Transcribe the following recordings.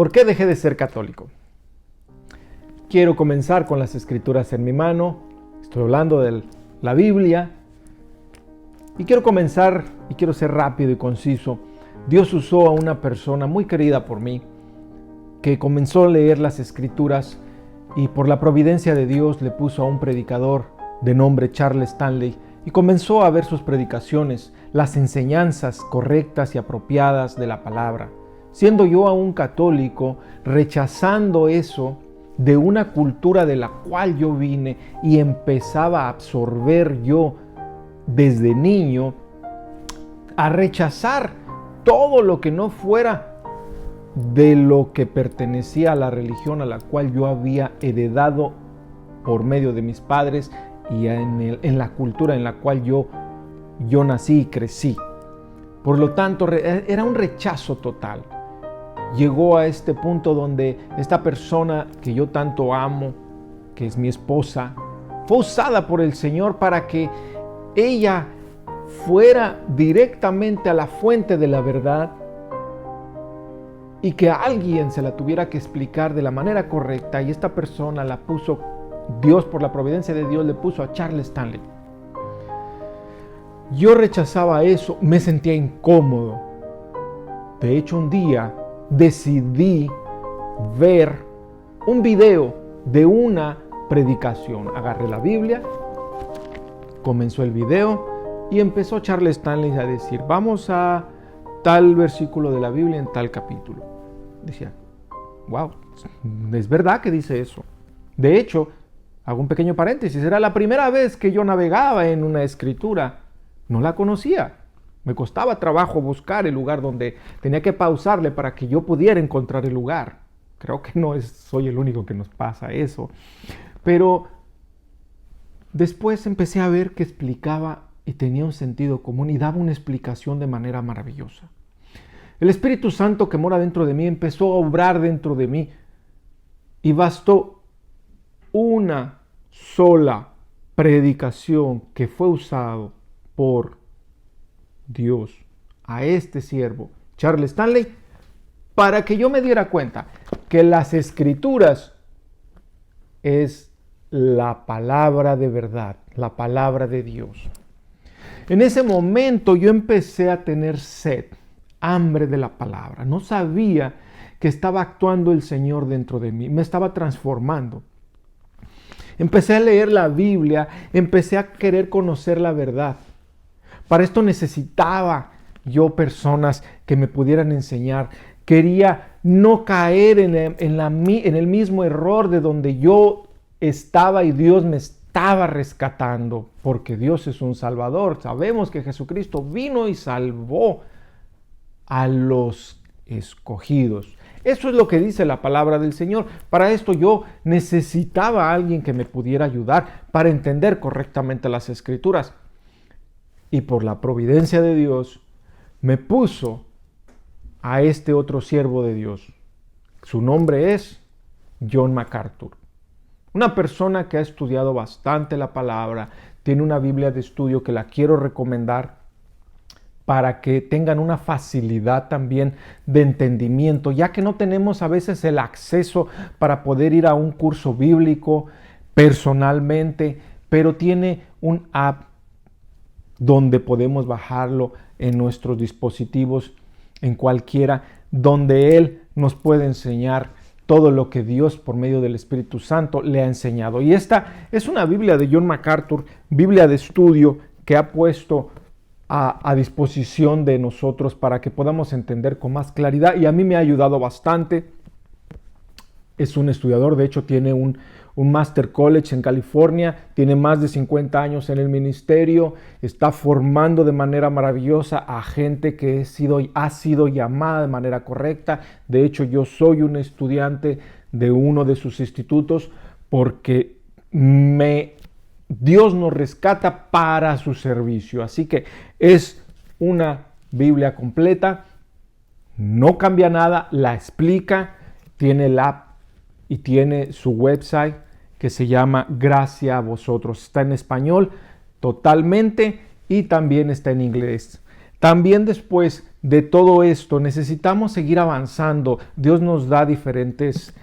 ¿Por qué dejé de ser católico? Quiero comenzar con las escrituras en mi mano. Estoy hablando de la Biblia. Y quiero comenzar, y quiero ser rápido y conciso. Dios usó a una persona muy querida por mí, que comenzó a leer las escrituras y por la providencia de Dios le puso a un predicador de nombre Charles Stanley y comenzó a ver sus predicaciones, las enseñanzas correctas y apropiadas de la palabra. Siendo yo aún católico, rechazando eso de una cultura de la cual yo vine y empezaba a absorber yo desde niño, a rechazar todo lo que no fuera de lo que pertenecía a la religión a la cual yo había heredado por medio de mis padres y en la cultura en la cual yo nací y crecí. Por lo tanto, era un rechazo total. Llegó a este punto donde esta persona que yo tanto amo, que es mi esposa, fue usada por el Señor para que ella fuera directamente a la fuente de la verdad y que alguien se la tuviera que explicar de la manera correcta, y esta persona la puso, Dios por la providencia de Dios le puso a Charles Stanley. Yo rechazaba eso, me sentía incómodo. De hecho, un día decidí ver un video de una predicación. Agarré la Biblia, comenzó el video y empezó Charles Stanley a decir, vamos a tal versículo de la Biblia en tal capítulo. Decía, wow, es verdad que dice eso. De hecho, hago un pequeño paréntesis, era la primera vez que yo navegaba en una escritura. No la conocía. Me costaba trabajo buscar el lugar donde tenía que pausarle para que yo pudiera encontrar el lugar. Creo que no soy el único que nos pasa eso. Pero después empecé a ver que explicaba y tenía un sentido común y daba una explicación de manera maravillosa. El Espíritu Santo que mora dentro de mí empezó a obrar dentro de mí y bastó una sola predicación que fue usado por Dios a este siervo, Charles Stanley, para que yo me diera cuenta que las escrituras es la palabra de verdad, la palabra de Dios. En ese momento yo empecé a tener sed, hambre de la palabra. No sabía que estaba actuando el Señor dentro de mí, me estaba transformando. Empecé a leer la Biblia, empecé a querer conocer la verdad. Para esto necesitaba yo personas que me pudieran enseñar. Quería no caer en el mismo error de donde yo estaba y Dios me estaba rescatando, porque Dios es un salvador. Sabemos que Jesucristo vino y salvó a los escogidos. Eso es lo que dice la palabra del Señor. Para esto yo necesitaba a alguien que me pudiera ayudar para entender correctamente las escrituras. Y por la providencia de Dios, me puso a este otro siervo de Dios. Su nombre es John MacArthur. Una persona que ha estudiado bastante la palabra, tiene una Biblia de estudio que la quiero recomendar para que tengan una facilidad también de entendimiento, ya que no tenemos a veces el acceso para poder ir a un curso bíblico personalmente, pero tiene un app donde podemos bajarlo en nuestros dispositivos, en cualquiera, donde Él nos puede enseñar todo lo que Dios por medio del Espíritu Santo le ha enseñado. Y esta es una Biblia de John MacArthur, Biblia de estudio que ha puesto a disposición de nosotros para que podamos entender con más claridad, y a mí me ha ayudado bastante. Es un estudiador, de hecho tiene un Master College en California, tiene más de 50 años en el ministerio, está formando de manera maravillosa a gente que ha sido llamada de manera correcta. De hecho, yo soy un estudiante de uno de sus institutos porque Dios nos rescata para su servicio. Así que es una Biblia completa, no cambia nada, la explica, tiene la app y tiene su website que se llama Gracia a Vosotros. Está en español totalmente y también está en inglés. También después de todo esto necesitamos seguir avanzando. Dios nos da diferentes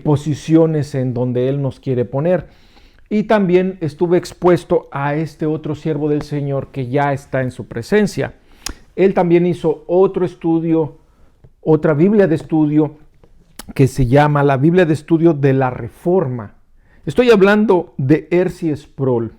posiciones en donde Él nos quiere poner. Y también estuve expuesto a este otro siervo del Señor que ya está en su presencia. Él también hizo otro estudio, otra Biblia de estudio que se llama la Biblia de Estudio de la Reforma. Estoy hablando de R.C. Sproul.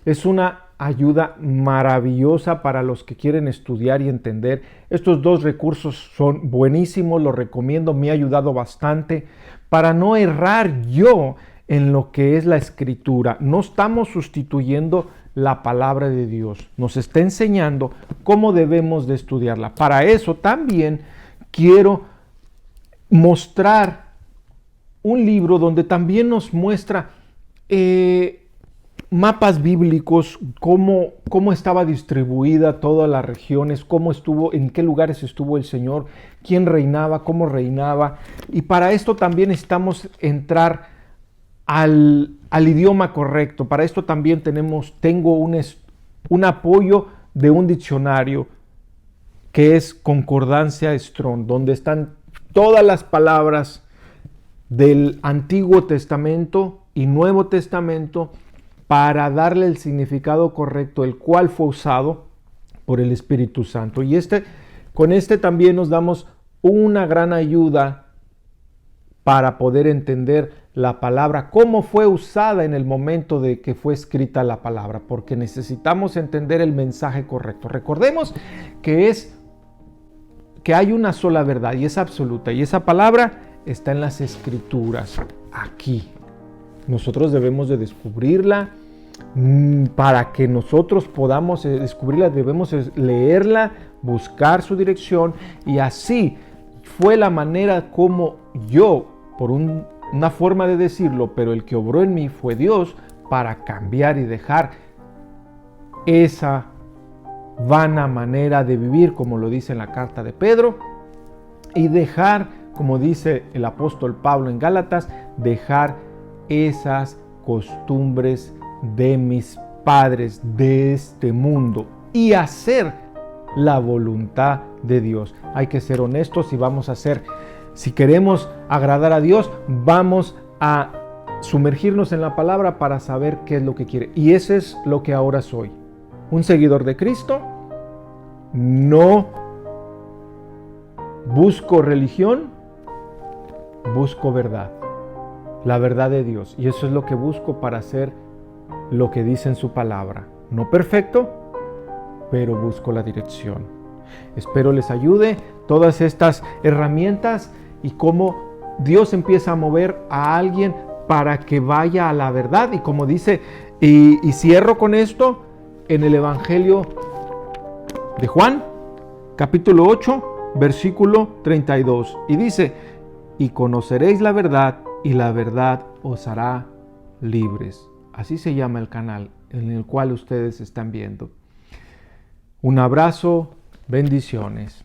Es una ayuda maravillosa para los que quieren estudiar y entender. Estos dos recursos son buenísimos, los recomiendo, me ha ayudado bastante para no errar yo en lo que es la Escritura. No estamos sustituyendo la palabra de Dios, nos está enseñando cómo debemos de estudiarla. Para eso también quiero mostrar un libro donde también nos muestra mapas bíblicos, cómo estaba distribuida todas las regiones, cómo estuvo, en qué lugares estuvo el Señor, quién reinaba, cómo reinaba. Y para esto también necesitamos entrar al idioma correcto. Para esto también tengo un apoyo de un diccionario que es Concordancia Strong, donde están todas las palabras del Antiguo Testamento y Nuevo Testamento para darle el significado correcto, el cual fue usado por el Espíritu Santo. Y con este también nos damos una gran ayuda para poder entender la palabra, cómo fue usada en el momento de que fue escrita la palabra, porque necesitamos entender el mensaje correcto. Recordemos que hay una sola verdad y es absoluta, y esa palabra está en las Escrituras, aquí. Nosotros debemos de descubrirla. Para que nosotros podamos descubrirla, debemos leerla, buscar su dirección, y así fue la manera como yo, por una forma de decirlo, pero el que obró en mí fue Dios para cambiar y dejar esa vana manera de vivir, como lo dice en la carta de Pedro, y dejar, como dice el apóstol Pablo en Gálatas, dejar esas costumbres de mis padres de este mundo y hacer la voluntad de Dios. Hay que ser honestos y vamos a hacer, si queremos agradar a Dios, vamos a sumergirnos en la palabra para saber qué es lo que quiere. Y ese es lo que ahora soy. Un seguidor de Cristo. No busco religión, busco verdad. La verdad de Dios. Y eso es lo que busco para hacer lo que dice en su palabra. No perfecto, pero busco la dirección. Espero les ayude todas estas herramientas y cómo Dios empieza a mover a alguien para que vaya a la verdad. Y como dice, y cierro con esto, en el Evangelio de Juan, capítulo 8, versículo 32. Y dice, y conoceréis la verdad, y la verdad os hará libres. Así se llama el canal en el cual ustedes están viendo. Un abrazo, bendiciones.